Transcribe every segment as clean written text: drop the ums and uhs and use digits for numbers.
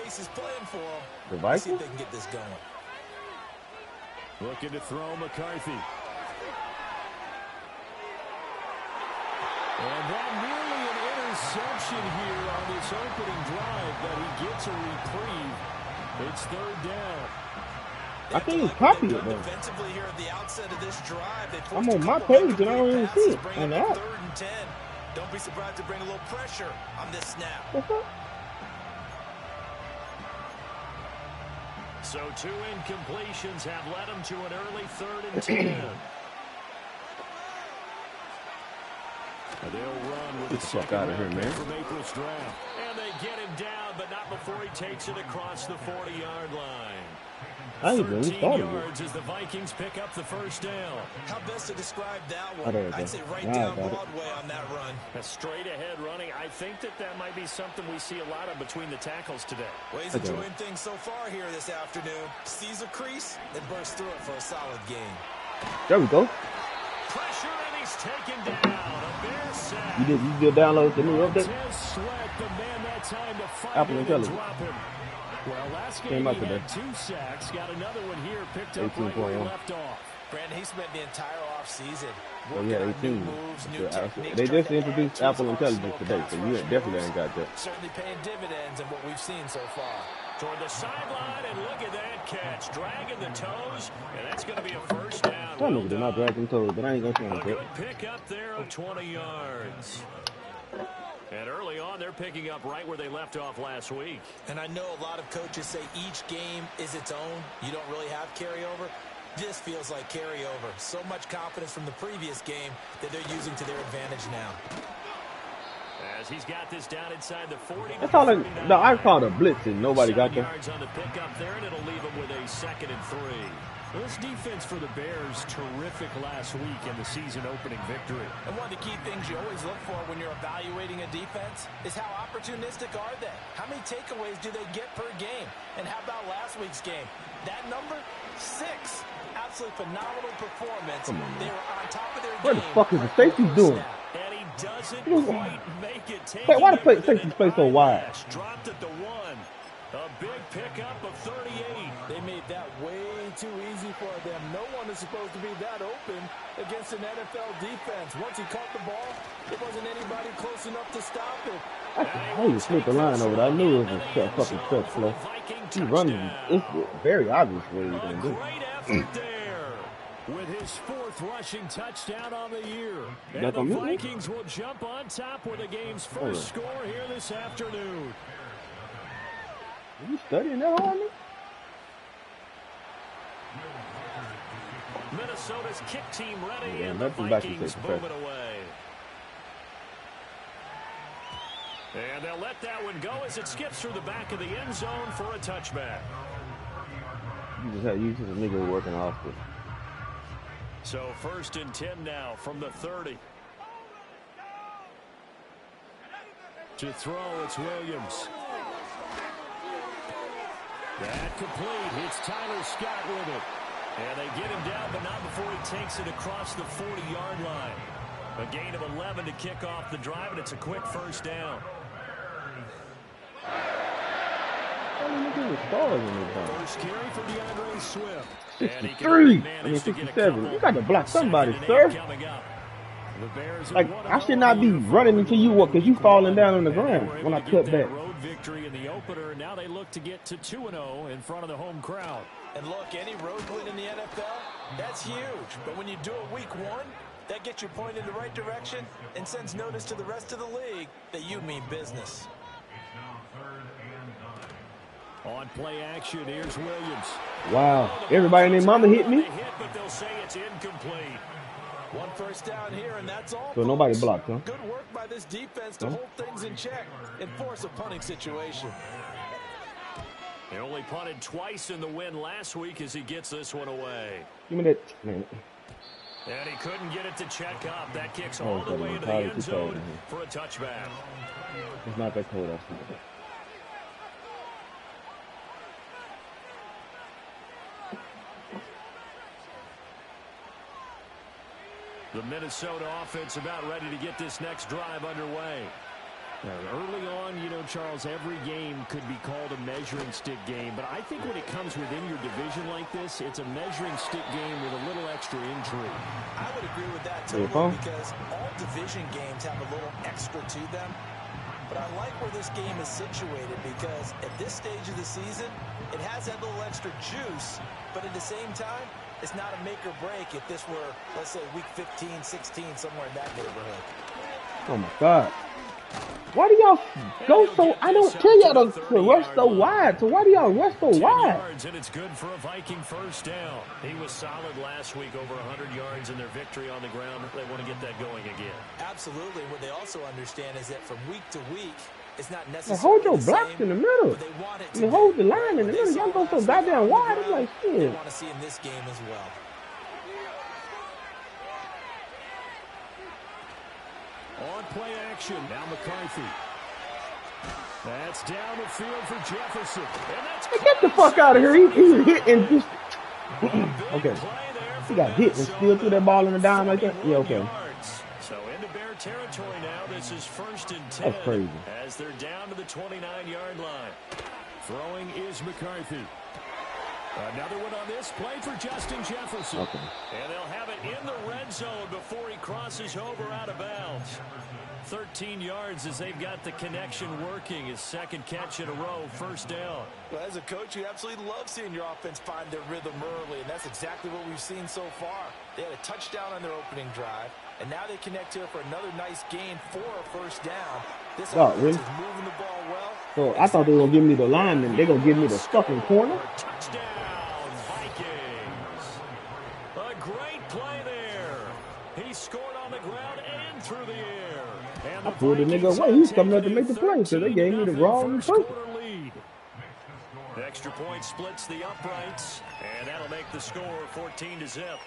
pace is playing for them. The Vikings? See if they can get this going. Looking to throw McCarthy. And that nearly an interception here on this opening drive, but he gets a reprieve. It's third down. I think it's copy it, though. Defensively here at the outset of this drive, I'm on my page and I don't even see it. On the app. Third and 10. Don't be surprised to bring a little pressure on this snap. What's up? So 2 incompletions have led him to an early 3rd and 10. They'll run with Get the fuck out of here, man. From April's draft. And they get him down, but not before he takes it across the 40-yard line. I ain't even 13 yards as the Vikings pick up the first down. How best to describe that one? I'd say right down Broadway on that run. A straight ahead running. I think that might be something we see a lot of between the tackles today. Well, he's enjoying things so far here this afternoon. Sees a crease and bursts through it for a solid gain. There we go. Pressure and he's taken down. A bear sack. You did download the new update? Sweat, the man that time to fight Apple Intelligence. drop him. Well, last game Came out he today. had 2 sacks. Got another one here, picked up right where he left off. Brandon, he spent the entire offseason. Oh, yeah, 18. They just introduced Apple Intelligence today, so you definitely ain't got that. Certainly paying dividends in what we've seen so far. Toward the sideline, and look at that catch. Dragging the toes, and that's going to be a first down. Some niggas did not drag them toes, but I ain't going to try A to good pick up there of 20 yards. And early on, they're picking up right where they left off last week. And I know a lot of coaches say each game is its own. You don't really have carryover. This feels like carryover. So much confidence from the previous game that they're using to their advantage now. As he's got this down inside the 40. That's all I called a blitz and nobody got there. Yards on the pickup there, and it'll leave him with a 2nd and 3. This defense for the Bears, terrific last week in the season-opening victory. And one of the key things you always look for when you're evaluating a defense is how opportunistic are they? How many takeaways do they get per game? And how about last week's game? That number, 6. Absolutely phenomenal performance. They were on top of their game. What the fuck is the safety doing? And he doesn't quite make it. Hey, why the safety play so wide? Dropped at the 1. A big pickup of 38. They made that way too easy for them. No one is supposed to be that open against an NFL defense. Once he caught the ball, there wasn't anybody close enough to stop it. I you slip the line over there. I knew it was a fucking stretch play. He running. It's very obvious what he's going to do. Great effort there with his 4th rushing touchdown on the year. And the Vikings will jump on top with the game's first score here this afternoon. Are you studying that on me? Minnesota's kick team ready, Yeah, and the Vikings move it away. And they'll let that one go as it skips through the back of the end zone for a touchback. You just a nigga working hospital. So 1st and 10 now from the 30. To throw, it's Williams. That complete. It's Tyler Scott with it. And they get him down, but not before he takes it across the 40-yard line. A gain of 11 to kick off the drive, and it's a quick first down. First carry for DeAndre Swift. 63. I mean 67. You got to block somebody, sir. Like, I should not be running into you because you falling down on the ground when I cut back. Road victory in the opener. Now they look to get to 2-0 in front of the home crowd. And look, any road win in the NFL, that's huge. But when you do it week 1, that gets you pointed in the right direction and sends notice to the rest of the league that you mean business. On play action, here's Williams. Wow. Everybody and their mama hit me. But they'll say it's incomplete. 1 first down here, and that's all. So nobody blocked, huh? Good work by this defense to hold things in check and force a punting situation. They only punted twice in the win last week as he gets this one away. Give me that. Man. And he couldn't get it to check up. That kicks all the way into the end zone for a touchback. It's not that cold outside. The Minnesota offense about ready to get this next drive underway. Early on, you know, Charles, every game could be called a measuring stick game. But I think when it comes within your division like this, it's a measuring stick game with a little extra intrigue. I would agree with that totally because all division games have a little extra to them. But I like where this game is situated because at this stage of the season, it has that little extra juice. But at the same time, it's not a make or break if this were, let's say, week 15, 16, somewhere in that neighborhood. Oh, my God. Why do y'all go so? I don't tell y'all to rush so wide. So why do y'all rush so wide? And it's good for a Viking first down. He was solid last week, over 100 yards in their victory on the ground. They want to get that going again. Absolutely. What they also understand is that from week to week, it's not necessarily well, hold your blocks in the middle. You hold the line in the middle. Y'all go so goddamn wide. It's like shit. They want to see in this game as well. On play action, now McCarthy. That's down the field for Jefferson. And that's get the fuck out of here. He hit and just... okay. He got hit and still threw that ball in the dime like that? Yeah, okay. So into Bear territory now. This is 1st and 10. That's crazy. As they're down to the 29-yard line. Throwing is McCarthy. Another one on this play for Justin Jefferson. Okay. And they'll have it in the red zone before he crosses over out of bounds. 13 yards as they've got the connection working. His second catch in a row, first down. Well, as a coach, you absolutely love seeing your offense find their rhythm early, and that's exactly what we've seen so far. They had a touchdown on their opening drive, and now they connect here for another nice gain for a first down. This offense really? is moving the ball well. So I thought they were going to give me the lineman. They're going to give me the fucking corner? Touchdown, Vikings. A great play there. He scored on the ground and through the air. And I pulled the nigga away. He was coming up to make the play, so they gave me the wrong person. Lead. The extra point splits the uprights, and that'll make the score 14-0.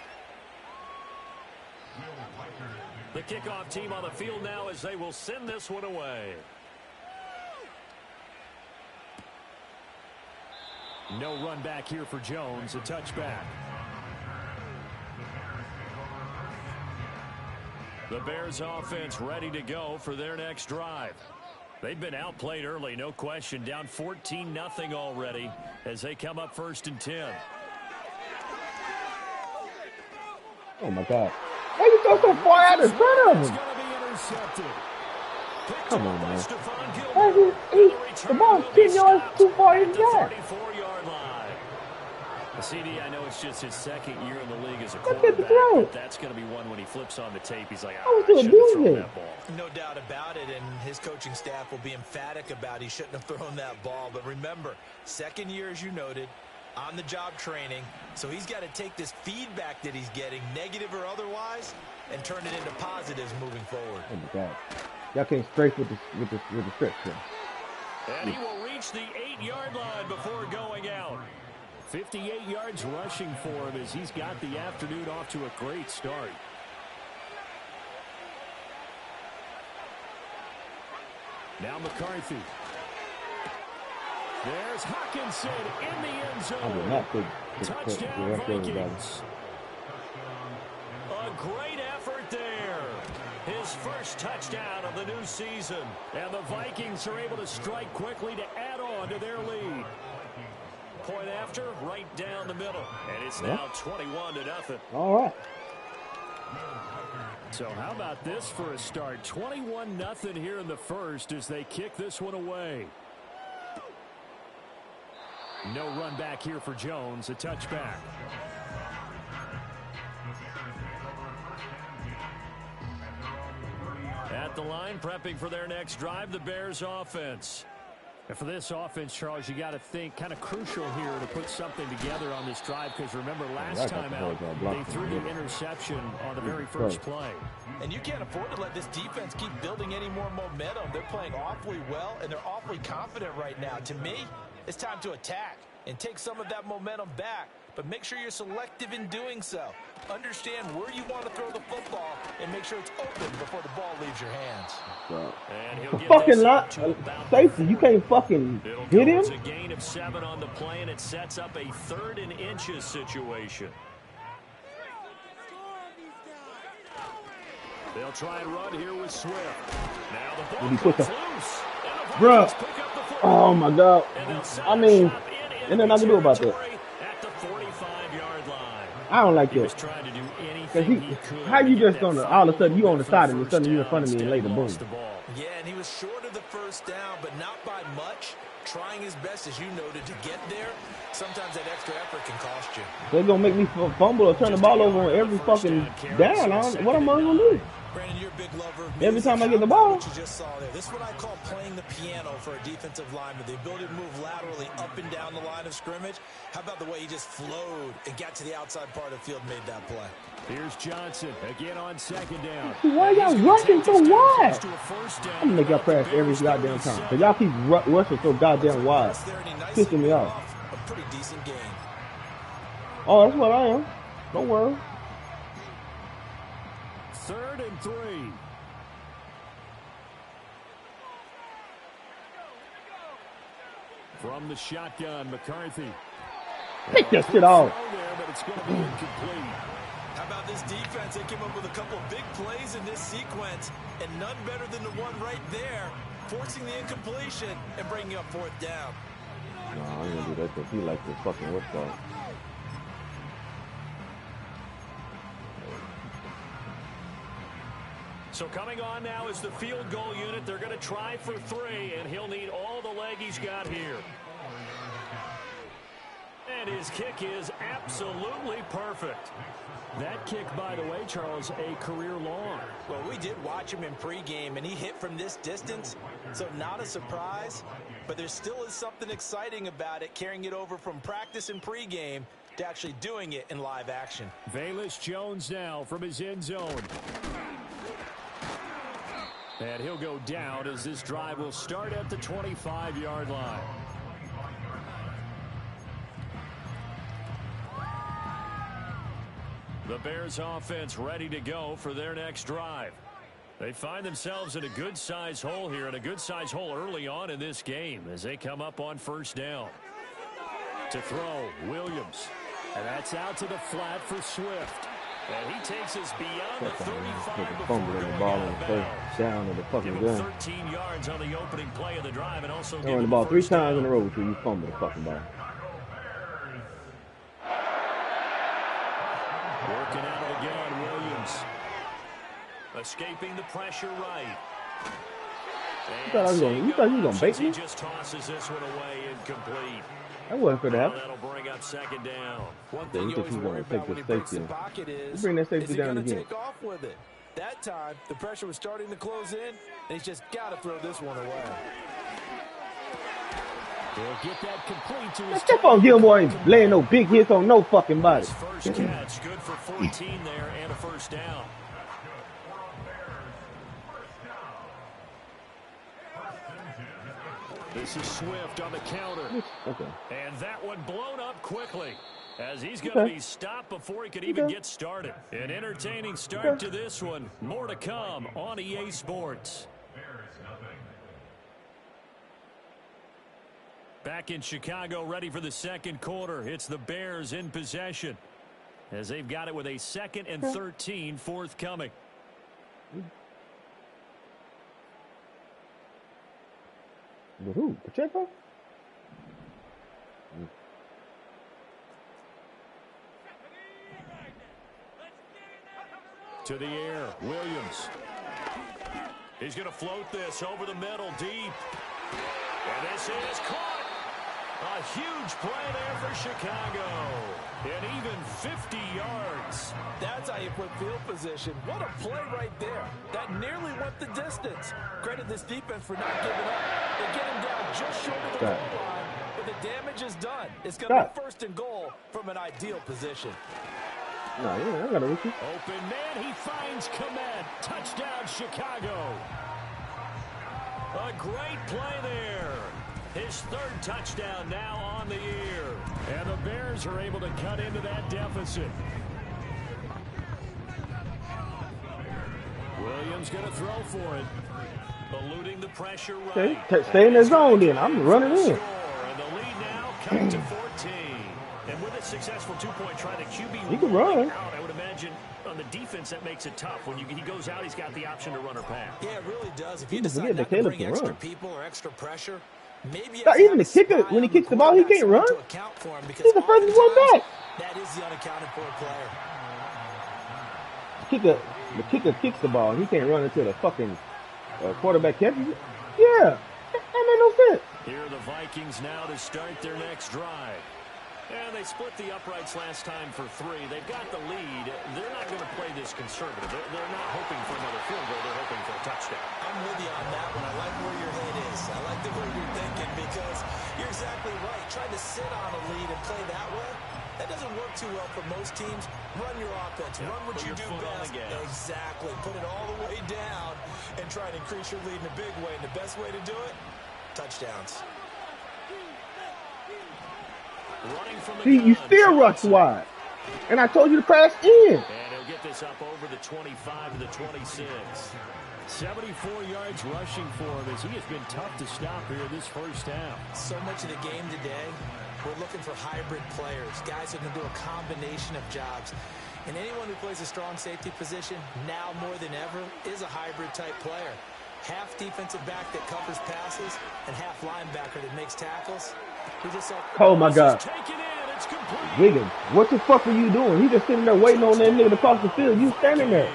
The kickoff team on the field now as they will send this one away. No run back here for Jones, a touchback. The Bears offense ready to go for their next drive. They've been outplayed early, no question. Down 14-0 already as they come up 1st and 10. Oh, my God. Why you go so far out in front of him? Come on, man. The ball's 10 yards too far inside. CD, I know it's just his second year in the league as a quarterback, but that's going to be one when he flips on the tape. He's like, I shouldn't have thrown that ball. No doubt about it, and his coaching staff will be emphatic about he shouldn't have thrown that ball. But remember, second year, as you noted, on-the-job training, so he's got to take this feedback that he's getting, negative or otherwise, and turn it into positives moving forward. Oh, my God. Y'all can't strafe with the stretch here. And he will reach the 8-yard line before going out. 58 yards rushing for him as he's got the afternoon off to a great start. Now McCarthy. There's Hawkinson in the end zone. I did not think Touchdown Vikings. A great effort there. His first touchdown of the new season. And the Vikings are able to strike quickly to add on to their lead. Point after, right down the middle. And it's now 21-0. All right. So how about this for a start? 21-0 here in the first as they kick this one away. No run back here for Jones, a touchback. At the line, prepping for their next drive, the Bears offense. And for this offense, Charles, you got to think kind of crucial here to put something together on this drive because remember last time out, they threw the interception on the very first play. And you can't afford to let this defense keep building any more momentum. They're playing awfully well, and they're awfully confident right now. To me, it's time to attack and take some of that momentum back. But make sure you're selective in doing so. Understand where you want to throw the football and make sure it's open before the ball leaves your hands. The fucking lot, safety, you can't fucking hit him. It's a gain of 7 on the play, and it sets up a 3rd and inches situation. They'll try and run here with Swift. Now the ball comes loose. Bruh. Oh my God. I mean, and then I can do about that. At the 45-yard line. I don't like He that. was trying to do anything he could. How you just gonna all of a sudden you on the side and suddenly you in front of me and later boom. Yeah, and he was short of the first down, but not by much. Trying his best, as you noted, to get there. Sometimes that extra effort can cost you. They're gonna make me fumble or turn the ball over on every fucking down. What am I gonna do? Brandon, you're a big lover of every time I get the ball. What you just saw there. This is what I call playing the piano for a defensive lineman. The ability to move laterally up and down the line of scrimmage. How about the way he just flowed and got to the outside part of the field and made that play? Here's Johnson again on second down. Why y'all rushing so wide? I'm gonna make y'all crash every goddamn time. Cause y'all keep rushing so goddamn wide. Pissing me off. A pretty decent game. Oh, that's what I am. Don't worry. 3rd and 3. From the shotgun, McCarthy. Take that shit off. But it's going to be incomplete. How about this defense? They came up with a couple of big plays in this sequence, and none better than the one right there, forcing the incompletion and bringing up 4th down. No, I ain't gonna do that because he likes to fucking what's called. So coming on now is the field goal unit. They're going to try for 3, and he'll need all the leg he's got here. And his kick is absolutely perfect. That kick, by the way, Charles, a career long. Well, we did watch him in pregame, and he hit from this distance, so not a surprise. But there still is something exciting about it, carrying it over from practice and pregame to actually doing it in live action. Velus Jones now from his end zone. And he'll go down as this drive will start at the 25-yard line. The Bears offense ready to go for their next drive. They find themselves in a good-sized hole here, and a good-sized hole early on in this game as they come up on 1st down. To throw, Williams. And that's out to the flat for Swift. And he takes us beyond the 35 before going out of bounds. Down to the fucking gun. 13 yards on the opening play of the drive, and also throwing the ball 3 times in a row until you fumble the fucking ball. Working out of the gun, Williams. Escaping the pressure right. You thought you was gonna bait me? He just tosses this one away, incomplete. That wasn't for that. That'll bring up 2nd down. One thing you always worry about when he breaks the pocket is bring that safety he down going to again. take off with it? That time, the pressure was starting to close in, and he's just got to throw this one away. He'll get that complete to his Step on Gilmore ain't laying no big hits on no fucking body. His first catch, good for 14 there and a 1st down. This is Swift on the counter. Okay. And that one blown up quickly as he's going to be stopped before he could even get started. An entertaining start to this one. More to come on EA Sports. Back in Chicago, ready for the 2nd quarter. It's the Bears in possession as they've got it with a 2nd and 13 forthcoming. But who? Pacheco? To the air, Williams. He's going to float this over the middle, deep. And this is caught. A huge play there for Chicago. And even 50 yards. That's how you put field position. What a play right there. That nearly went the distance. Credit this defense for not giving up. They get him down just short of the goal line, but the damage is done. It's going to be 1st and goal from an ideal position. No, yeah, I got to reach you. Open man, he finds Komet. Touchdown, Chicago. A great play there. His 3rd touchdown now on the year. And the Bears are able to cut into that deficit. Williams going to throw for it. Eluding the pressure right. Okay, stay in the zone then. I'm running in. And the lead now comes to 14. And with a successful two-point try, the QB he can run. Out, I would imagine on the defense that makes it tough. When he goes out, he's got the option to run or pass. Yeah, it really does. If you decide not to bring extra people or extra pressure, maybe even the kicker, when he kicks the ball, he can't run. He's the furthest one back. That is the unaccounted for player. The kicker kicks the ball. He can't run until the fucking quarterback catches it. Yeah, that made no sense. Here are the Vikings now to start their next drive. And they split the uprights last time for 3. They've got the lead. They're not going to play this conservative. They're not hoping for another field goal. They're hoping for a touchdown. I'm with you on that one. I like where your head is. I like the way you're thinking because you're exactly right. Trying to sit on a lead and play that way, that doesn't work too well for most teams. Run your offense. Run what you do best. Exactly. Put it all the way down and try and increase your lead in a big way. And the best way to do it, touchdowns. See, you still rush wide. And I told you to crash in. And he'll get this up over the 25 to the 26. 74 yards rushing for him as he has been tough to stop here this first half. So much of the game today, we're looking for hybrid players, guys who can do a combination of jobs. And anyone who plays a strong safety position, now more than ever, is a hybrid type player. Half defensive back that covers passes and half linebacker that makes tackles. Oh my God. Wiggins, what the fuck are you doing? He just sitting there waiting on that nigga to cross the field. You standing there.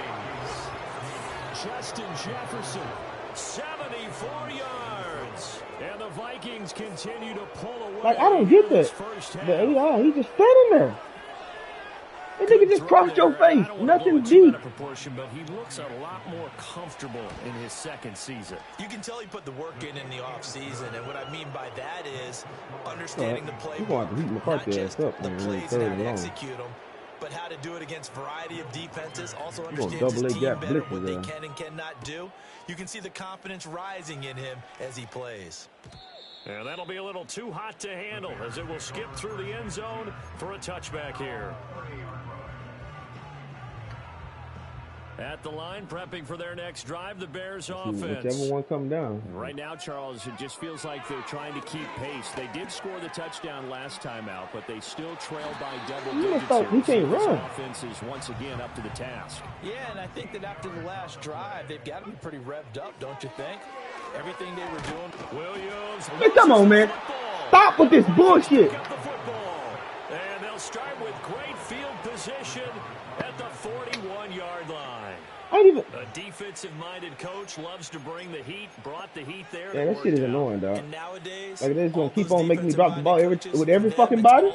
Justin Jefferson, 74 yards. And the Vikings continue to pull away. Like, I don't get that. The AI, he just standing there. That nigga just crossed your face. Nothing deep. But he looks a lot more comfortable in his second season. You can tell he put the work in the offseason, and what I mean by that is understanding the play, not just the plays and how to execute them, but how to do it against a variety of defenses. Also understands his team better, what they can and cannot do. You can see the confidence rising in him as he plays. And that'll be a little too hot to handle as it will skip through the end zone for a touchback here. At the line, prepping for their next drive, the Bears offense. Whichever one come down. Right now, Charles, it just feels like they're trying to keep pace. They did score the touchdown last time out, but they still trail by double digits. He can't run. Offense is once again up to the task. Yeah, and I think that after the last drive, they've got to be pretty revved up, don't you think? Everything they were doing. Williams. Hey, come on, man. Stop with this bullshit. And they'll start with great field position at the 41-yard line. A defensive-minded coach loves to bring the heat, brought the heat there. Yeah, that shit is annoying, dog. And nowadays, like, they're just going to keep on making me drop the ball with every fucking body.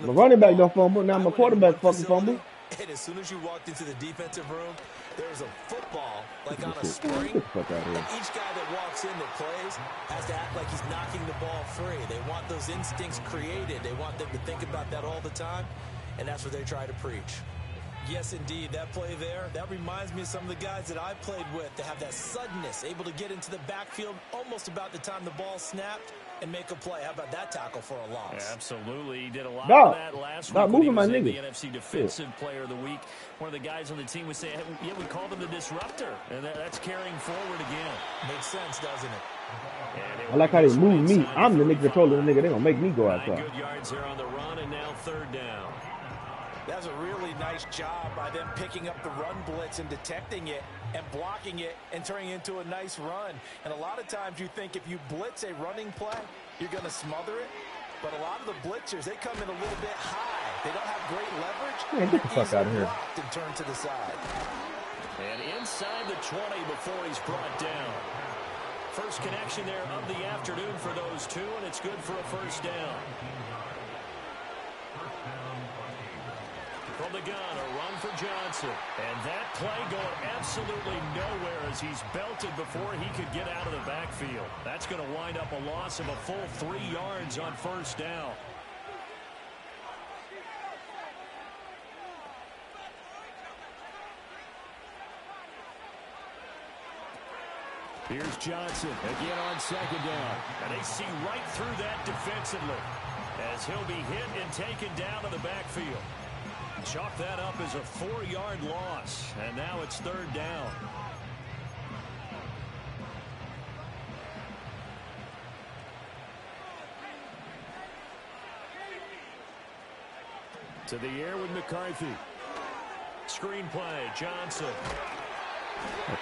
My running back don't fumble. Now my quarterback fucking fumble. And as soon as you walked into the defensive room, there's a football like on a spring. And each guy that walks in that plays has to act like he's knocking the ball free. They want those instincts created. They want them to think about that all the time. And that's what they try to preach. Yes, indeed. That play there, that reminds me of some of the guys that I played with. They have that suddenness, able to get into the backfield almost about the time the ball snapped and make a play. How about that tackle for a loss? Yeah, absolutely. He did a lot of that last week. Moving my nigga. The NFC Defensive Player of the Week. One of the guys on the team would say, yeah, we called him the disruptor. And that's carrying forward again. Makes sense, doesn't it? I like how they move me. I'm the nigga that told the nigga they're going to make me go outside. 9 good yards here on the run, and now third down. That's a really nice job by them picking up the run blitz and detecting it and blocking it and turning it into a nice run. And a lot of times you think if you blitz a running play, you're going to smother it. But a lot of the blitzers, they come in a little bit high. They don't have great leverage. Man, get the fuck out of here. And turn to the side. And inside the 20 before he's brought down. First connection there of the afternoon for those two, and it's good for a first down. From the gun, a run for Johnson. And that play going absolutely nowhere as he's belted before he could get out of the backfield. That's going to wind up a loss of a full 3 yards on first down. Here's Johnson again on second down. And they see right through that defensively as he'll be hit and taken down to the backfield. Chalk that up as a 4-yard loss, and now it's third down. To the air with McCarthy. Screenplay, Johnson.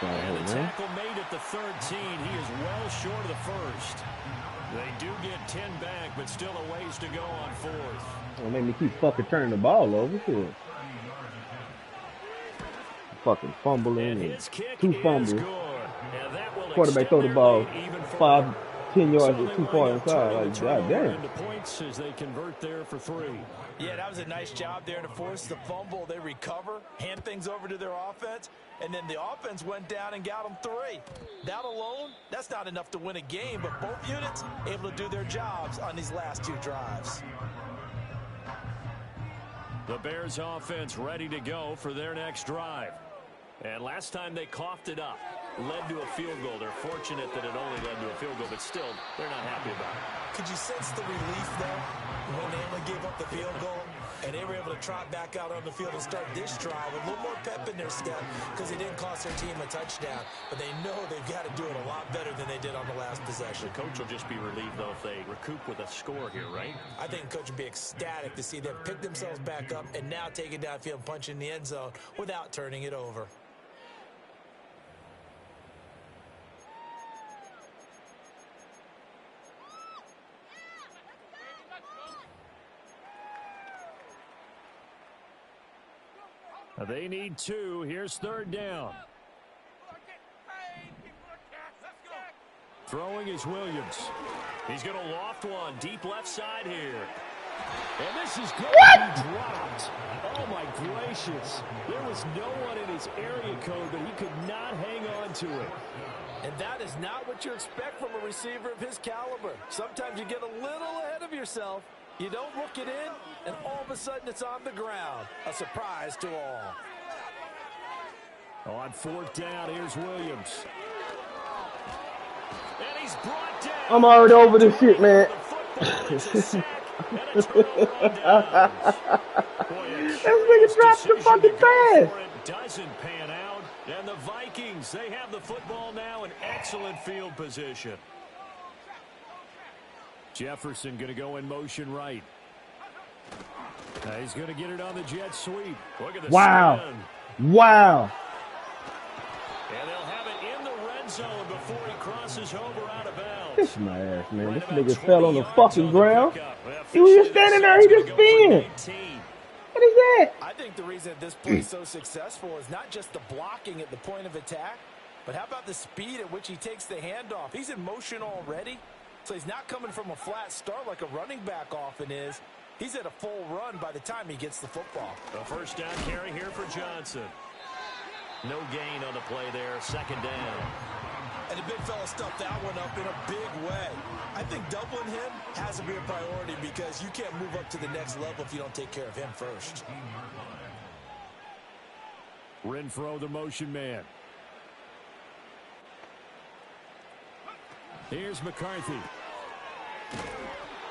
And the tackle made at the 13. He is well short of the first. They do get 10 back, but still a ways to go on fourth. It'll make me keep fucking turning the ball over here. Fucking fumbling and 2 fumbles. Quarterback throw the ball 5, 10 yards too far inside. Like, goddamn. Points as they convert there for 3. Yeah, that was a nice job there to force the fumble. They recover, hand things over to their offense, and then the offense went down and got them 3. That alone, that's not enough to win a game, but both units able to do their jobs on these last 2 drives. The Bears offense ready to go for their next drive. And last time they coughed it up, led to a field goal. They're fortunate that it only led to a field goal, but still, they're not happy about it. Could you sense the relief, though, when they only gave up the field goal, and they were able to trot back out on the field and start this drive with a little more pep in their step because it didn't cost their team a touchdown, but they know they've got to do it a lot better than they did on the last possession. The coach will just be relieved, though, if they recoup with a score here, right? I think the coach would be ecstatic to see them pick themselves back up and now take it downfield and punch in the end zone without turning it over. They need 2. Here's 3rd down. Throwing is Williams. He's going to loft one deep left side here. And this is going to be dropped. Oh, my gracious. There was no one in his area code, but he could not hang on to it. And that is not what you expect from a receiver of his caliber. Sometimes you get a little ahead of yourself. You don't look it in, and all of a sudden it's on the ground. A surprise to all. On 4th down, here's Williams. And he's brought down. I'm already over this shit, man. This nigga dropped the fucking pass. Doesn't pan out, and the Vikings, they have the football now in excellent field position. Jefferson going to go in motion right. He's going to get it on the jet sweep. Look at the wow. spin. Wow. And they'll have it in the red zone before he crosses over out of bounds. Kiss my ass, man. This nigga fell on the fucking ground. He was just standing there. He just spin. What is that? I think the reason this play is so successful is not just the blocking at the point of attack, but how about the speed at which he takes the handoff? He's in motion already. So he's not coming from a flat start like a running back often is. He's at a full run by the time he gets the football. A 1st down carry here for Johnson. No gain on the play there. 2nd down. And the big fella stuffed that one up in a big way. I think doubling him has to be a priority because you can't move up to the next level if you don't take care of him first. Renfro, the motion man. Here's McCarthy.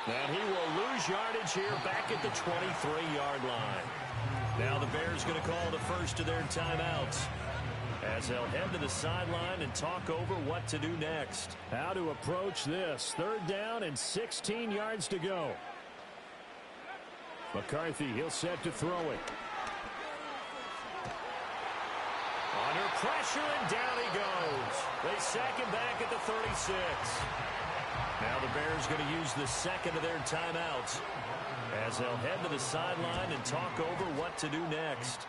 And he will lose yardage here back at the 23-yard line. Now the Bears going to call the first of their timeouts as they'll head to the sideline and talk over what to do next. How to approach this. 3rd down and 16 yards to go. McCarthy, he'll set to throw it. Under pressure, and down he goes. They sack him back at the 36. Now the Bears going to use the 2nd of their timeouts as they'll head to the sideline and talk over what to do next.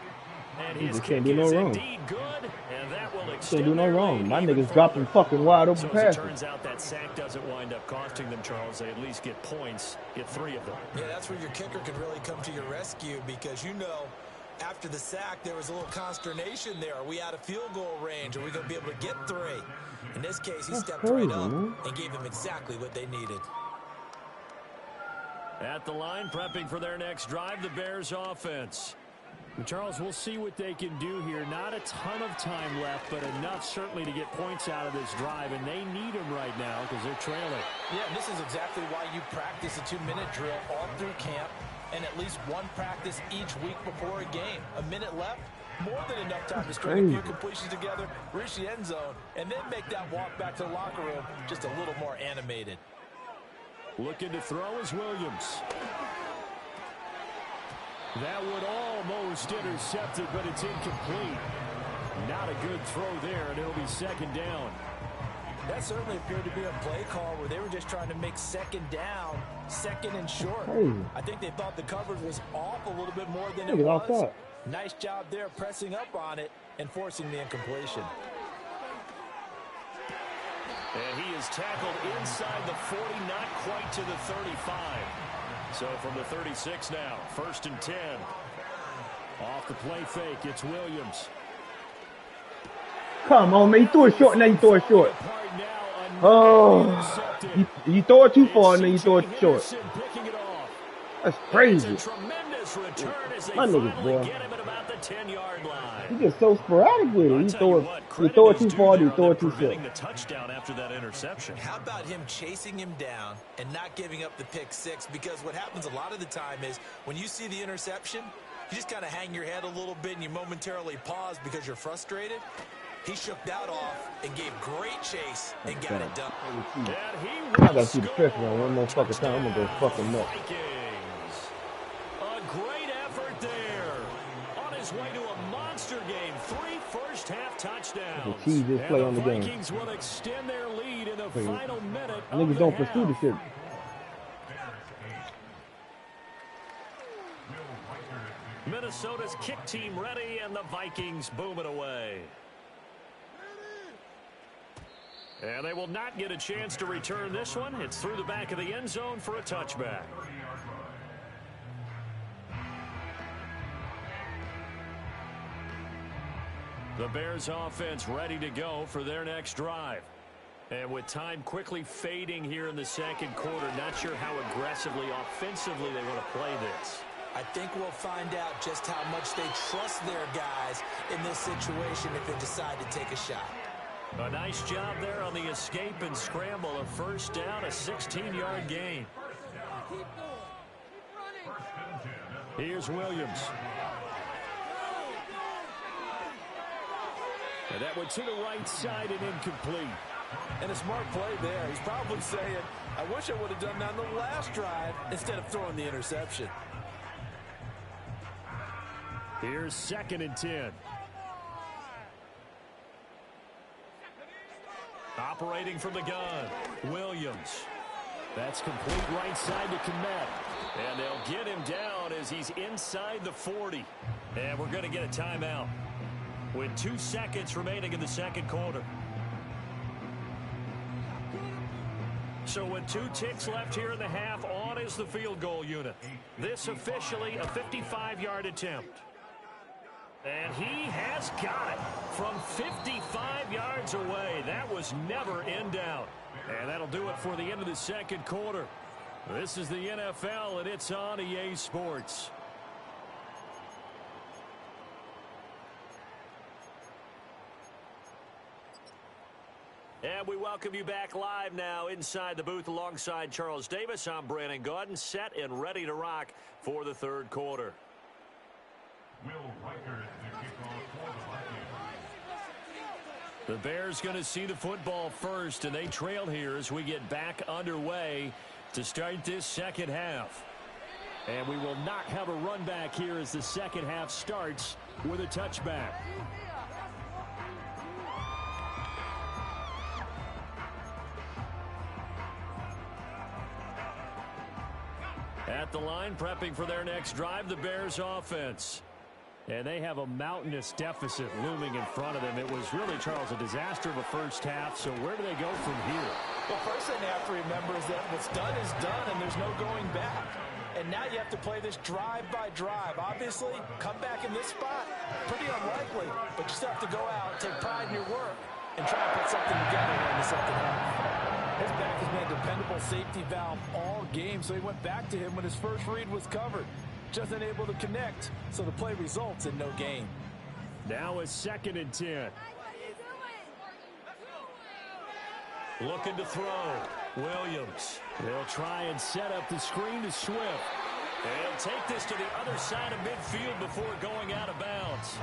And his kick is indeed good, and that will extend. Can't do no wrong. My niggas dropping fucking wide open passes. So it turns out that sack doesn't wind up costing them, Charles. They at least get points, get 3 of them. Yeah, that's where your kicker could really come to your rescue because you know after the sack there was a little consternation there. Are we out of field goal range? Are we going to be able to get 3? In this case, he stepped right up and gave them exactly what they needed. At the line, prepping for their next drive, the Bears offense. Charles, we'll see what they can do here. Not a ton of time left, but enough certainly to get points out of this drive, and they need them right now because they're trailing. Yeah, and this is exactly why you practice a 2-minute drill all through camp and at least one practice each week before a game. A minute left, more than enough time to string a few completions together, reach the end zone, and then make that walk back to the locker room just a little more animated. Looking to throw is Williams. That would almost intercept it, but it's incomplete. Not a good throw there, and it'll be second down. That certainly appeared to be a play call where they were just trying to make second down, second and short. I think they thought the coverage was off a little bit more than it was. Nice job there pressing up on it and forcing the incompletion. And he is tackled inside the 40, not quite to the 35. So from the 36 now, 1st and 10. Off the play fake, it's Williams. Come on, man. You threw it short, now you throw it short. Oh, you throw it too far, and then you throw it short. That's crazy. My niggas, boy. He gets so sporadic with it. You throw it too far, you throw it too short. The touchdown after that interception. How about him chasing him down and not giving up the pick six? Because what happens a lot of the time is when you see the interception, you just kind of hang your head a little bit and you momentarily pause because you're frustrated. He shook that off and gave great chase and got it done. I gotta see the first one one more fucking time. I'm gonna go fucking nuts. A great effort there. On his way to a monster game. 3 first-half touchdowns. The cheesiest play on the game. Vikings will extend their lead in the final minute. Niggas don't pursue the shit. Minnesota's kick team ready, and the Vikings boom it away. And they will not get a chance to return this one. It's through the back of the end zone for a touchback. The Bears offense ready to go for their next drive. And with time quickly fading here in the second quarter, not sure how aggressively, offensively they want to play this. I think we'll find out just how much they trust their guys in this situation if they decide to take a shot. A nice job there on the escape and scramble. A first down, a 16-yard gain. Here's Williams. And that went to the right side and incomplete. And a smart play there. He's probably saying, I wish I would have done that on the last drive instead of throwing the interception. Here's 2nd and 10. Operating from the gun, Williams. That's complete right side to Komet. And they'll get him down as he's inside the 40. And we're going to get a timeout with 2 seconds remaining in the second quarter. So with 2 ticks left here in the half, on is the field goal unit. This officially a 55-yard attempt. And he has got it from 55 yards away. That was never in doubt. And that'll do it for the end of the second quarter. This is the NFL, and it's on EA Sports. And we welcome you back live now inside the booth alongside Charles Davis. I'm Brandon Gaudin, set and ready to rock for the third quarter. The Bears going to see the football first, and they trail here as we get back underway to start this second half. And we will not have a run back here as the second half starts with a touchback. At the line, prepping for their next drive, the Bears offense. And they have a mountainous deficit looming in front of them. It was really, Charles, a disaster of a first half. So where do they go from here? Well, first thing they have to remember is that what's done is done, and there's no going back. And now you have to play this drive by drive. Obviously, come back in this spot, pretty unlikely. But you still have to go out, take pride in your work, and try and put something together in the second half. His back has been a dependable safety valve all game, so he went back to him when his first read was covered. Just unable to connect, so the play results in no gain. Now a 2nd and 10. Looking to throw. Williams. They'll try and set up the screen to Swift. They'll take this to the other side of midfield before going out of bounds.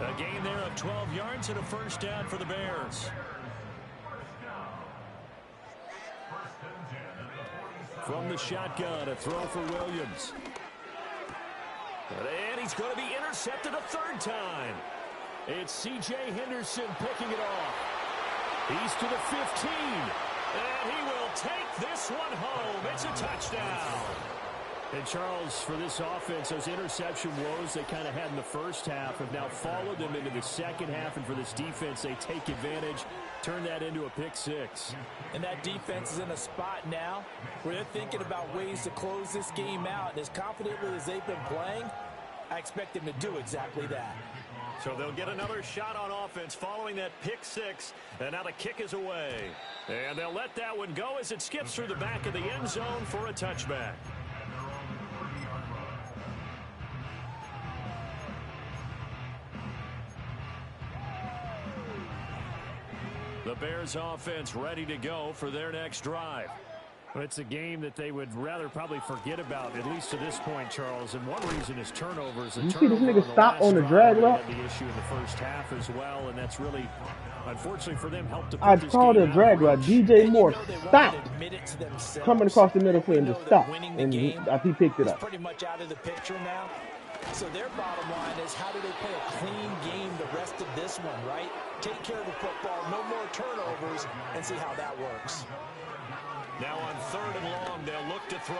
A gain there of 12 yards and a first down for the Bears. From the shotgun, a throw for Williams. And he's going to be intercepted a third time. It's C.J. Henderson picking it off. He's to the 15. And he will take this one home. It's a touchdown. And Charles, for this offense, those interception woes they kind of had in the first half have now followed them into the second half. And for this defense, they take advantage, turn that into a pick six. And that defense is in a spot now where they're thinking about ways to close this game out. And as confidently as they've been playing, I expect them to do exactly that. So they'll get another shot on offense following that pick six. And now the kick is away. And they'll let that one go as it skips through the back of the end zone for a touchback. The Bears offense ready to go for their next drive. It's a game that they would rather probably forget about, at least to this point, Charles. And one reason is turnovers. You see this nigga stop on the drag route? The issue in the first half as well, and that's really, unfortunately for them, helped to put I this called game it a drag route. DJ Moore stopped stopped coming across the middle field and just stopped, and he picked it up. Pretty much out of the picture now. So their bottom line is, how do they play a clean game the rest of this one, right? Take care of the football, no more turnovers, and see how that works. Now on 3rd and long, they'll look to throw.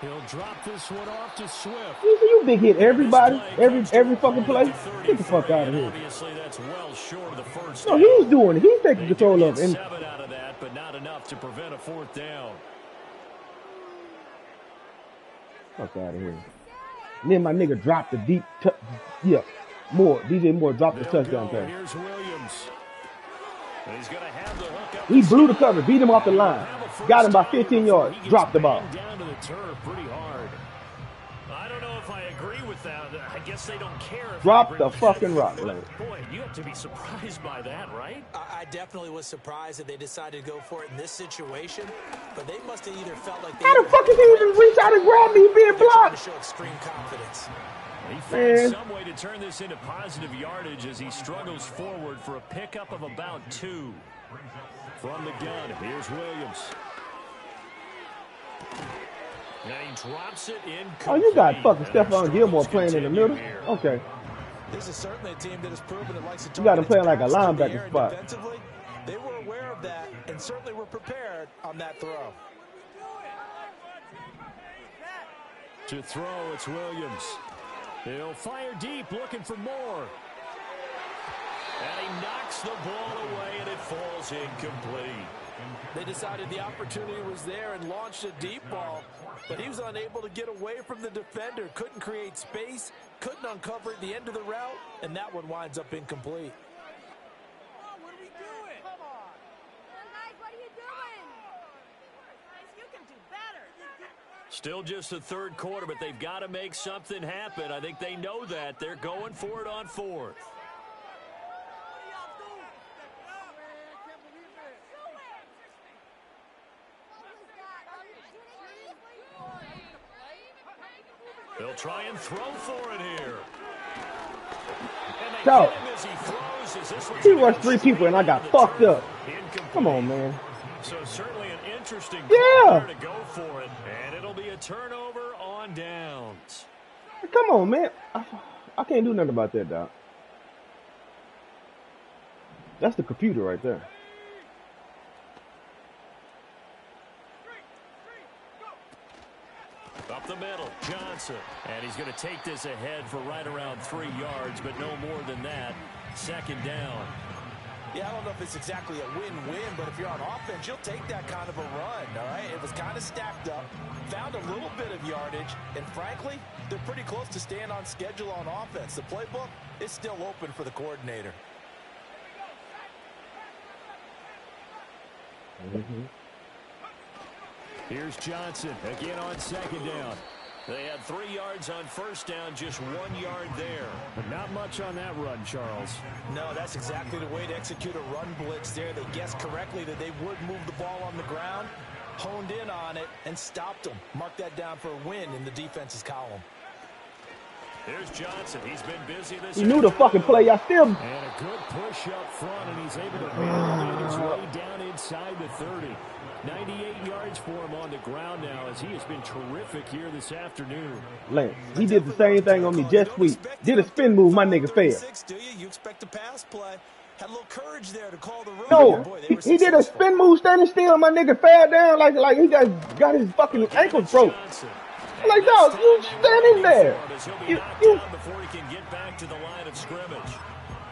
He'll drop this one off to Swift. You big hit everybody, every fucking play. Get the fuck out of here. Obviously, that's well short of the first. No, he's doing it. He's taking control of it. And 7 out of that, but not enough to prevent a 4th down. fuck out of here. And then my nigga dropped the deep, Moore. DJ Moore dropped the touchdown pass. Here's Williams. He's gonna have the hook up. He blew the cover, beat him off the line, got him by 15 yards, dropped the ball. Down to the turf pretty hard. I don't know if I agree with that. I guess they don't care. Drop the fucking rock, man. Boy, you have to be surprised by that, right? I definitely was surprised that they decided to go for it in this situation, but they must have either felt like they... How the fuck did he even reach out and grab me being blocked? To show extreme confidence. He found some way to turn this into positive yardage as he struggles forward for a pickup of about 2. From the gun, here's Williams. And he drops it in. Oh, you got fucking Stephon Gilmore playing in the middle? Okay. This is certainly a team that has proven it likes to you got him playing like a linebacker spot. Defensively, they were aware of that and certainly were prepared on that throw. To throw, it's Williams. He'll fire deep, looking for more. And he knocks the ball away, and it falls incomplete. They decided the opportunity was there and launched a deep ball, but he was unable to get away from the defender, couldn't create space, couldn't uncover at the end of the route, and that one winds up incomplete. What are we doing? Come on. Guys, what are you doing? Guys, you can do better. Still just the 3rd quarter, but they've got to make something happen. I think they know that. They're going for it on 4th. They'll try and throw for it here. So, he rushed 3 people and I got fucked up. Come on, man. So certainly an interesting call to go for it, and it'll be a turnover on downs. Come on, man. I can't do nothing about that, dog. That's the computer right there. Up the middle, Johnson. And he's going to take this ahead for right around 3 yards, but no more than that. 2nd down. Yeah, I don't know if it's exactly a win-win, but if you're on offense, you'll take that kind of a run, all right? It was kind of stacked up, found a little bit of yardage, and frankly, they're pretty close to staying on schedule on offense. The playbook is still open for the coordinator. Here's Johnson again on 2nd down. They had 3 yards on 1st down, just 1 yard there. But not much on that run, Charles. No, that's exactly the way to execute a run blitz there. They guessed correctly that they would move the ball on the ground, honed in on it, and stopped them. Mark that down for a win in the defense's column. Here's Johnson. He's been busy this He knew the fucking play. I still. And a good push up front, and he's able to make his way down inside the 30. 98 yards for him on the ground now, as he has been terrific here this afternoon. Lance, he did the same thing on me just sweet. Did a spin move, my nigga failed. You expect a pass play. Had a little courage there to call the rookie. No, he did a spin move standing still. My nigga fell down like he just got his fucking ankles broke. I'm like, dog, you standing there. Before he can get back to the line of scrimmage.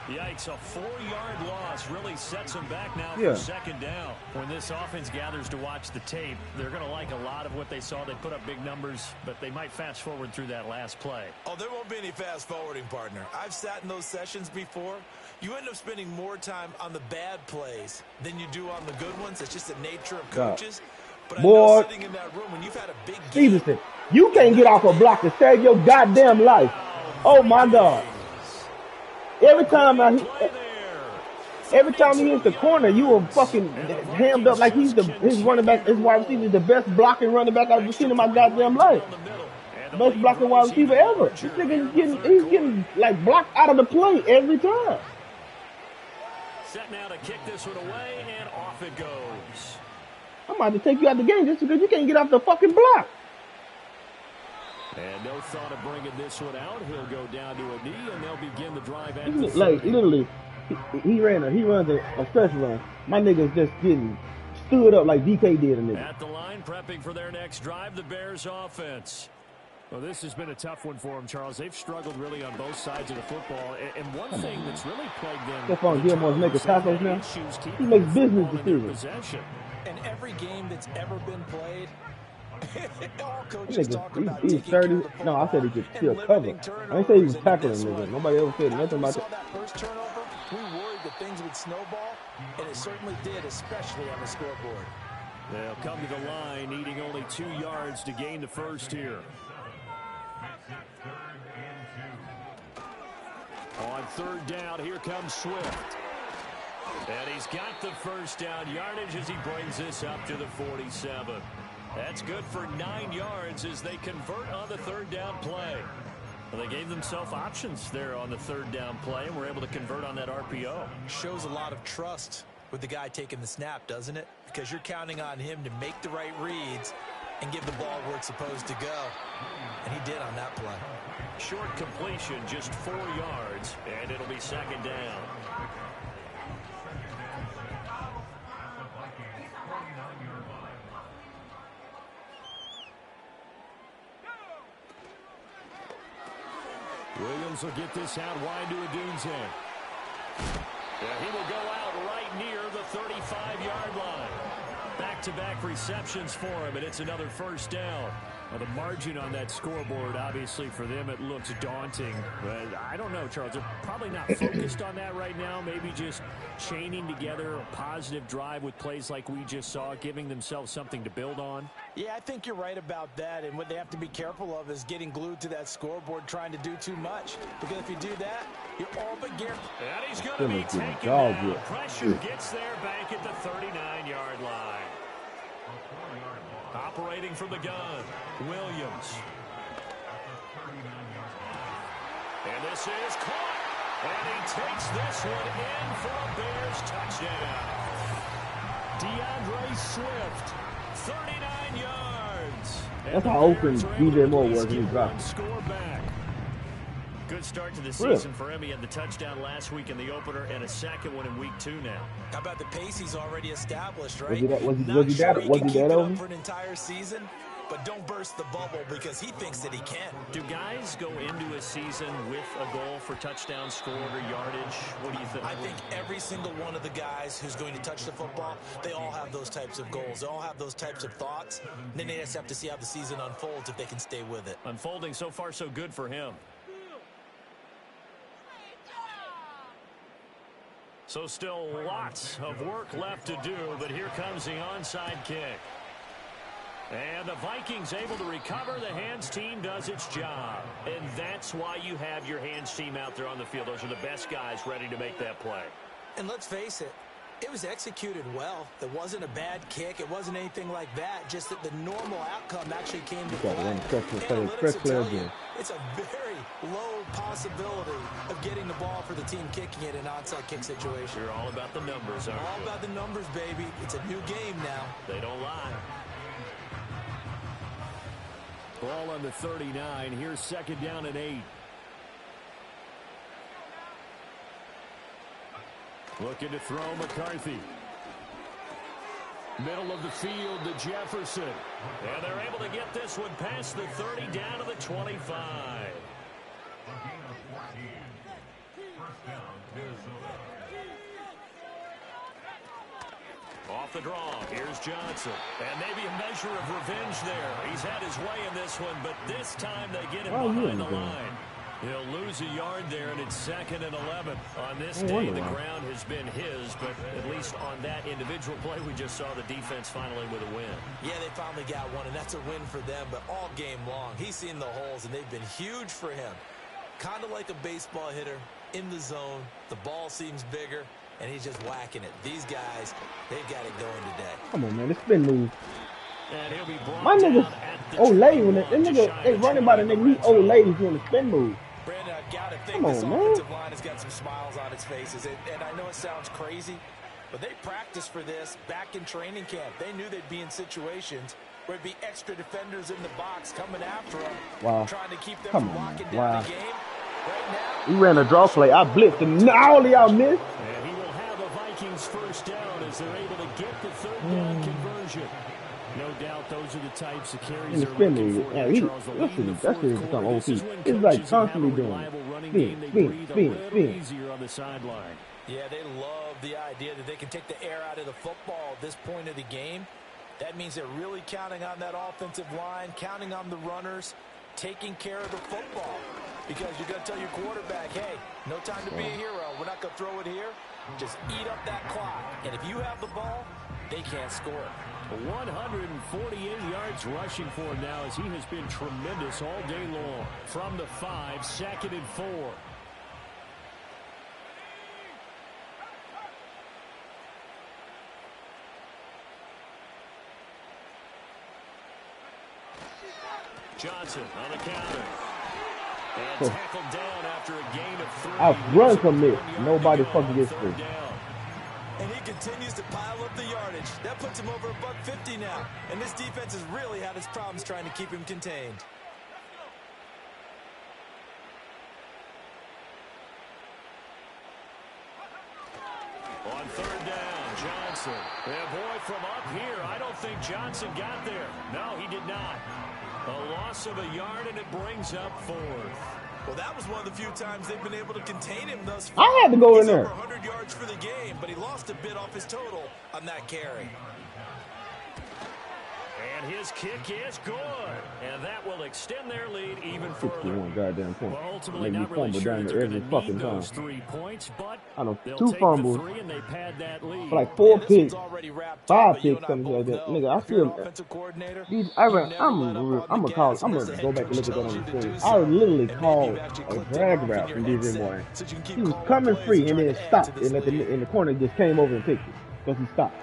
Yikes, a 4-yard loss really sets him back now for second down. When this offense gathers to watch the tape, they're going to like a lot of what they saw. They put up big numbers, but they might fast forward through that last play. Oh, there won't be any fast forwarding, partner. I've sat in those sessions before. You end up spending more time on the bad plays than you do on the good ones. It's just the nature of coaches. But I know sitting in that room when you've had a big game. Stevenson, you can't get off a block to save your goddamn life. Oh my God. Every time he hits the corner, you will fucking hammed up like his running back, his wide receiver is the best blocking running back I've ever seen in my goddamn life. Best blocking wide receiver ever. This nigga he's getting like blocked out of the play every time. Set now to kick this one away, and off it goes. I'm about to take you out of the game just because you can't get off the fucking block. And no thought of bringing this one out. He'll go down to a knee, and they'll begin the drive at like literally, he runs a stretch run. My nigga's just getting stood up like DK did a nigga. At the line, prepping for their next drive, the Bears offense. Well, this has been a tough one for them, Charles. They've struggled really on both sides of the football. And one thing that's really plagued them. Stephon Gilmore's making tackles now. He makes business decisions. And every game that's ever been played, all coaches talk about he's 30. No, I said he could still cover. I didn't say he was tackling niggas. Nobody ever said nothing about that. That first turnover, we worried that things would snowball, and it certainly did, especially on the scoreboard. They'll come to the line, needing only 2 yards to gain the first here. On third down, here comes Swift. And he's got the first down yardage as he brings this up to the 47. That's good for 9 yards as they convert on the third down play. Well, they gave themselves options there on the third down play and were able to convert on that RPO. Shows a lot of trust with the guy taking the snap, doesn't it? Because you're counting on him to make the right reads and give the ball where it's supposed to go. And he did on that play. Short completion, just 4 yards, and it'll be second down. Williams will get this out wide to Odunze. Yeah, he will go out right near the 35-yard line. Back-to-back receptions for him, and it's another first down. Now, the margin on that scoreboard, obviously, for them, it looks daunting. But I don't know, Charles. They're probably not focused on that right now. Maybe just chaining together a positive drive with plays like we just saw, giving themselves something to build on. Yeah, I think you're right about that. And what they have to be careful of is getting glued to that scoreboard trying to do too much. Because if you do that, you're all but guaranteed. And he's going to be taken down. Pressure gets there back at the 39-yard line. Operating from the gun, Williams. And this is caught. And he takes this one in for a Bears touchdown. DeAndre Swift, 39 yards. That's how open DJ Moore was when he dropped. Score back. Good start to the season for him. He had the touchdown last week in the opener and a second one in week 2 now. How about the pace he's already established, right? Was he that over? For an entire season, but don't burst the bubble because he thinks that he can. Do guys go into a season with a goal for touchdown scored or yardage? What do you think? I think every single one of the guys who's going to touch the football, they all have those types of goals. They all have those types of thoughts. And then they just have to see how the season unfolds if they can stay with it. Unfolding so far so good for him. So still lots of work left to do, but here comes the onside kick. And the Vikings able to recover. The hands team does its job. And that's why you have your hands team out there on the field. Those are the best guys ready to make that play. And let's face it, it was executed well. It wasn't a bad kick. It wasn't anything like that. Just that the normal outcome actually came to play. Analytics will tell you, it's a very low possibility of getting the ball for the team kicking it in an onside kick situation. You're all about the numbers, aren't you? All about the numbers, baby. It's a new game now. They don't lie. Ball on the 39. Here's 2nd down and 8. Looking to throw McCarthy. Middle of the field to Jefferson. And they're able to get this one past the 30 down to the 25. Off the draw, here's Johnson. And maybe a measure of revenge there. He's had his way in this one, but this time they get him behind the line. He'll lose a yard there, and it's 2nd and 11. On this day, the ground has been his, but at least on that individual play, we just saw the defense finally with a win. Yeah, they finally got one, and that's a win for them, but all game long, he's seen the holes, and they've been huge for him. Kind of like a baseball hitter in the zone. The ball seems bigger, and he's just whacking it. These guys, they've got it going today. Come on, man. This spin move. And he'll be my niggas old lady when they running by the nigga, these old ladies doing the spin move. Brandon, I've got to think this offensive line has got some smiles on its faces. And I know it sounds crazy, but they practiced for this back in training camp. They knew they'd be in situations where it'd be extra defenders in the box coming after them, trying to keep them from locking down the game. Right now, he ran a draw play. I blitzed, and all of y'all missed. And he will have the Vikings first down as they're able to get the 3rd down conversion. No doubt those are the types of carries they're looking for. Yeah, that shit is become OP. It's like constantly doing spin. Easier on the sideline. Yeah, they love the idea that they can take the air out of the football at this point of the game. That means they're really counting on that offensive line, counting on the runners, taking care of the football. Because you're going to tell your quarterback, hey, no time to be a hero. We're not going to throw it here. Just eat up that clock. And if you have the ball, they can't score. 148 yards rushing for him now as he has been tremendous all day long. From the 5, 2nd and 4. Johnson on the counter. And tackled down after a gain of 3. I've run from this. Nobody fucking gets through. And he continues to pile up the yardage. That puts him over $150 now. And this defense has really had its problems trying to keep him contained. On 3rd down, Johnson. And boy, from up here, I don't think Johnson got there. No, he did not. A loss of a yard, and it brings up 4th. Well, that was one of the few times they've been able to contain him thus far. I had to go in there. Over 100 yards for the game, but he lost a bit off his total on that carry. And his kick is good. And that will extend their lead even further. 61 goddamn points. Well, ultimately, not really sure that they're going to need those 3 points, but they'll 2 take fumbles, the 3 and they pad that lead. like 4 picks, 5 picks, something like that. Nigga, I feel these. I'm gonna go back and look at that on the screen. I literally called a drag route from DJ Moore. He was coming free and then stopped, and in the corner just came over and picked it because he stopped.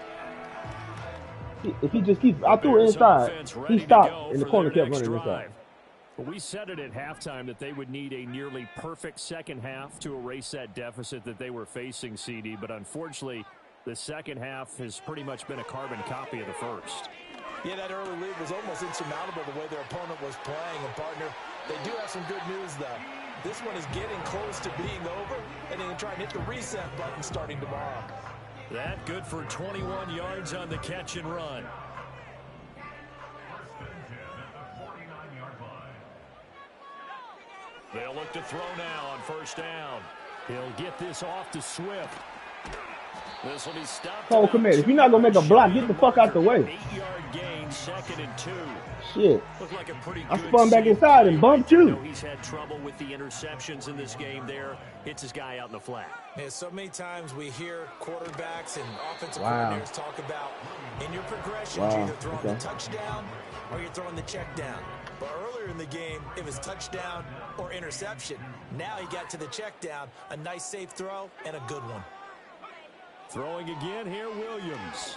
If he just keeps, I threw it inside. He stopped, and the corner kept running inside. We said it at halftime that they would need a nearly perfect second half to erase that deficit that they were facing, CD. But unfortunately, the second half has pretty much been a carbon copy of the first. Yeah, that early lead was almost insurmountable the way their opponent was playing. And, partner, they do have some good news, though. This one is getting close to being over, and they can try and hit the reset button starting tomorrow. That good for 21 yards on the catch and run. They'll look to throw now on 1st down. He'll get this off to Swift. This will be stopped. Cole, come here. If you're not going to make a block, get the fuck out the way. 8-yard gain, 2nd and 2. Shit. Looked like a pretty I good spun back inside and bumped you. He's had trouble with the interceptions in this game there. Hits his guy out in the flat. Yeah, so many times we hear quarterbacks and offensive coordinators talk about in your progressions, you're either throwing the touchdown or you're throwing the check down. But earlier in the game, it was touchdown or interception. Now he got to the check down, a nice safe throw and a good one. Throwing again here, Williams.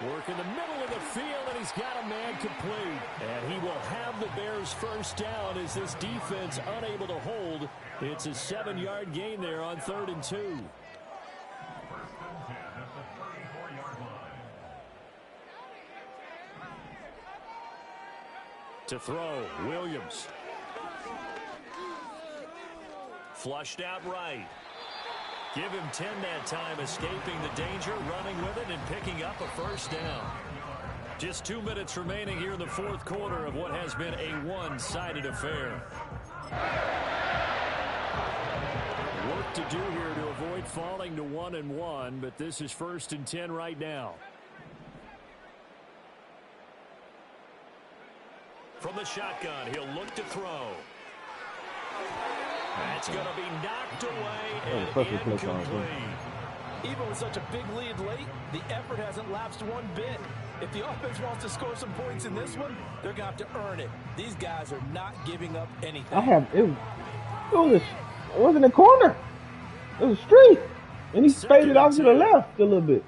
Work in the middle of the field, and he's got a man complete. And he will have the Bears first down as this defense unable to hold. It's a 7-yard gain there on 3rd and 2. To throw, Williams. Flushed out right. Give him 10 that time, escaping the danger, running with it, and picking up a first down. Just 2 minutes remaining here in the 4th quarter of what has been a one-sided affair. Work to do here to avoid falling to 1-1, but this is 1st and 10 right now. From the shotgun, he'll look to throw. That's going to be knocked away and incomplete. Even with such a big lead late, the effort hasn't lapsed one bit. If the offense wants to score some points in this one, they're going to have to earn it. These guys are not giving up anything. It wasn't a corner. It was straight. And he faded off to the left a little bit.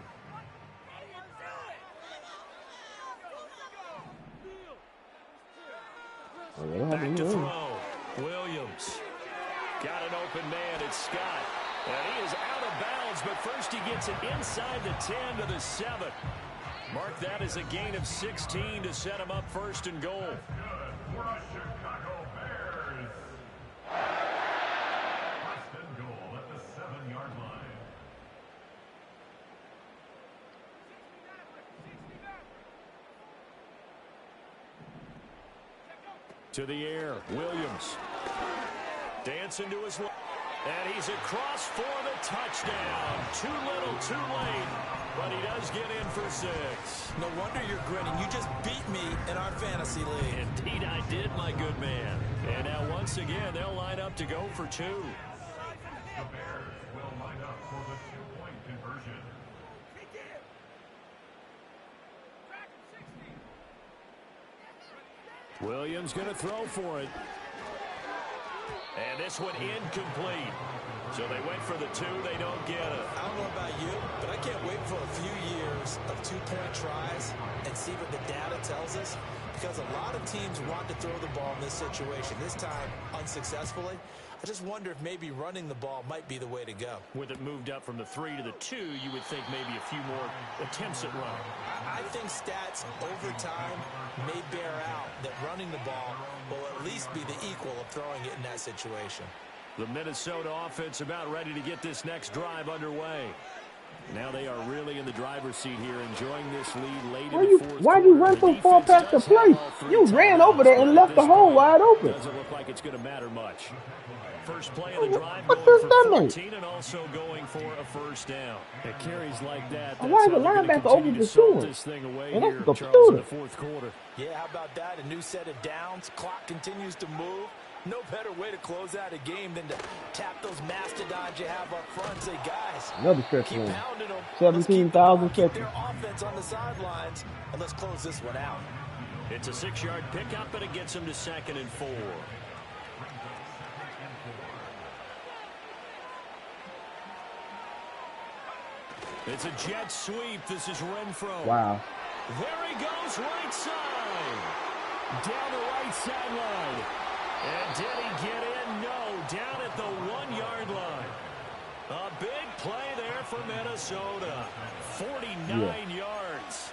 Back to throw. Williams. Got an open man. It's Scott. And he is out of bounds, but first he gets it inside the 10 to the 7. Mark that as a gain of 16 to set him up 1st and goal. To the air, Williams. Dancing to his left. And he's across for the touchdown. Too little, too late. But he does get in for 6. No wonder you're grinning. You just beat me in our fantasy league. Indeed I did, my good man. And now once again, they'll line up to go for 2. The Bears will line up for the 2-point conversion. Williams going to throw for it. And this one incomplete. So they went for the 2. They don't get it. I don't know about you, but I can't wait for a few years of 2-point tries and see what the data tells us. Because a lot of teams want to throw the ball in this situation. This time, unsuccessfully. I just wonder if maybe running the ball might be the way to go. With it moved up from the 3 to the 2, you would think maybe a few more attempts at running. I think stats over time may bear out that running the ball will at least be the equal of throwing it in that situation. The Minnesota offense about ready to get this next drive underway. Now they are really in the driver's seat here, enjoying this lead late in the 4th quarter. Why'd you run so far past the play? You ran over there and left the hole wide open. Doesn't look like it's going to matter much. First play of the drive going for 14 and also going for a first down. It carries like that. Why is the linebacker open to shoot this thing away and here, that's the Charles, in the 4th quarter. Yeah, how about that? A new set of downs. Clock continues to move. No better way to close out a game than to tap those mastodons you have up front and say, guys, another stretch keep run. pounding them. 17,000 keep their offense on the sidelines, and let's close this one out. It's a 6-yard pickup, and it gets them to 2nd and 4. It's a jet sweep. This is Renfro. Wow. There he goes, right side. Down the right sideline. And did he get in? No. Down at the 1-yard line. A big play there for Minnesota. 49 yards.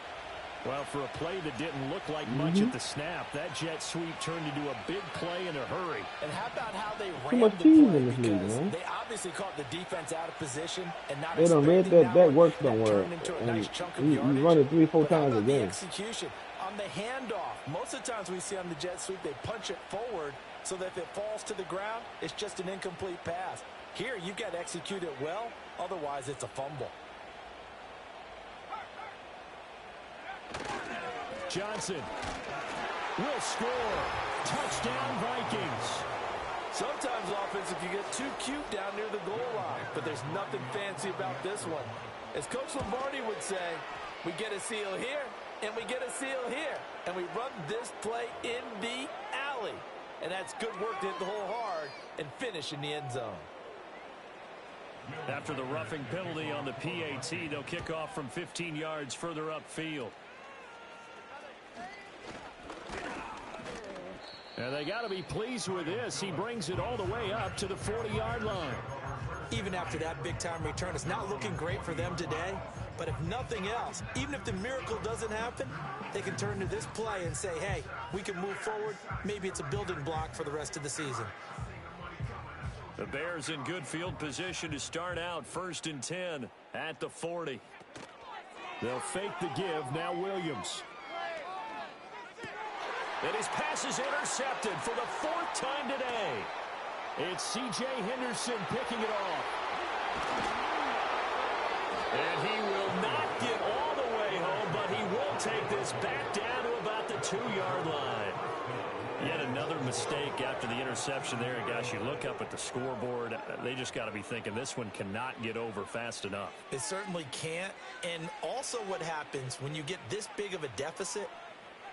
Well, for a play that didn't look like much at the snap, that jet sweep turned into a big play in a hurry. And how about how they ran Too much the cheese play? in this league, Because man. they obviously caught the defense out of position and not They don't read expecting that one. works don't That work. turned into a And nice chunk of you yardage. run it 3-4 But how times a about the game. execution on the handoff? Most of the times we see on the jet sweep, they punch it forward so that if it falls to the ground, it's just an incomplete pass. Here, you've got to execute it well. Otherwise, it's a fumble. Johnson will score. Touchdown, Vikings. Sometimes offense, if you get too cute down near the goal line, but there's nothing fancy about this one. As Coach Lombardi would say, we get a seal here, and we get a seal here, and we run this play in the alley. And that's good work to hit the hole hard and finish in the end zone. After the roughing penalty on the PAT, they'll kick off from 15 yards further upfield. And they got to be pleased with this. He brings it all the way up to the 40-yard line. Even after that big-time return, it's not looking great for them today. But if nothing else, even if the miracle doesn't happen, they can turn to this play and say, hey, we can move forward. Maybe it's a building block for the rest of the season. The Bears in good field position to start out 1st and 10 at the 40. They'll fake the give. Now Williams. And his pass is intercepted for the 4th time today. It's C.J. Henderson picking it off. And he will not get all the way home, but he will take this back down to about the 2-yard line. Yet another mistake after the interception there. And gosh, you look up at the scoreboard, they just got to be thinking this one cannot get over fast enough. It certainly can't. And also what happens when you get this big of a deficit,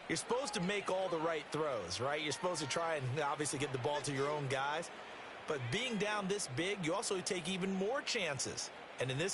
you're supposed to make all the right throws, right? You're supposed to try and obviously get the ball to your own guys. But being down this big, you also take even more chances. And in this